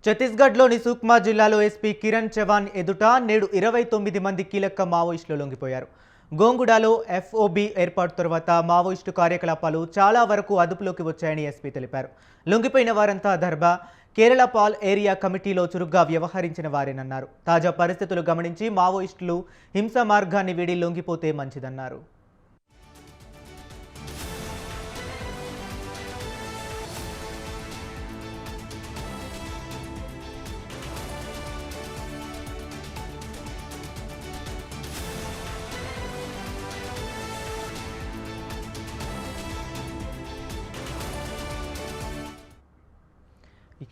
ఛత్తీస్గఢ్లోని సుక్మా జిల్లాలో ఎస్పీ కిరణ్ చవాన్ ఎదుట నేడు 29 మంది కీలక మావోయిస్టులు లొంగిపోయారు. గోంగుడాలో ఎఫ్ఓబి ఏర్పాటు తర్వాత మావోయిస్టు కార్యకలాపాలు చాలా వరకు అదుపులోకి వచ్చాయని ఎస్పీ తెలిపారు. లొంగిపోయిన వారంతా దర్బా, కేరళ పాల్ ఏరియా కమిటీలో చురుగ్గా వ్యవహరించిన వారేనన్నారు. తాజా పరిస్థితులు గమనించి మావోయిస్టులు హింసా మార్గాన్ని వీడి లొంగిపోతే మంచిదన్నారు.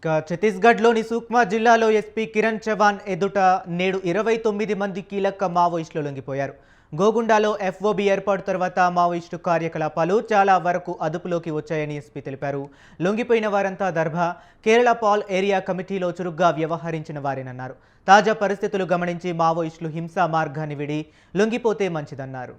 ఛత్తీస్గఢ్లోని సుక్మా జిల్లాలో ఎస్పీ కిరణ్ చవాన్ ఎదుట నేడు 29 మంది కీలక మావోయిస్టులు లొంగిపోయారు. గోగుండాలో ఎఫ్ఓబి ఏర్పాటు తర్వాత మావోయిస్టు కార్యకలాపాలు చాలా వరకు అదుపులోకి వచ్చాయని ఎస్పీ తెలిపారు. లొంగిపోయిన వారంతా దర్భా, కేరళ పాల్ ఏరియా కమిటీలో చురుగ్గా వ్యవహరించిన వారేనన్నారు. తాజా పరిస్థితులు గమనించి మావోయిస్టులు హింసా మార్గాన్ని విడి లొంగిపోతే మంచిదన్నారు.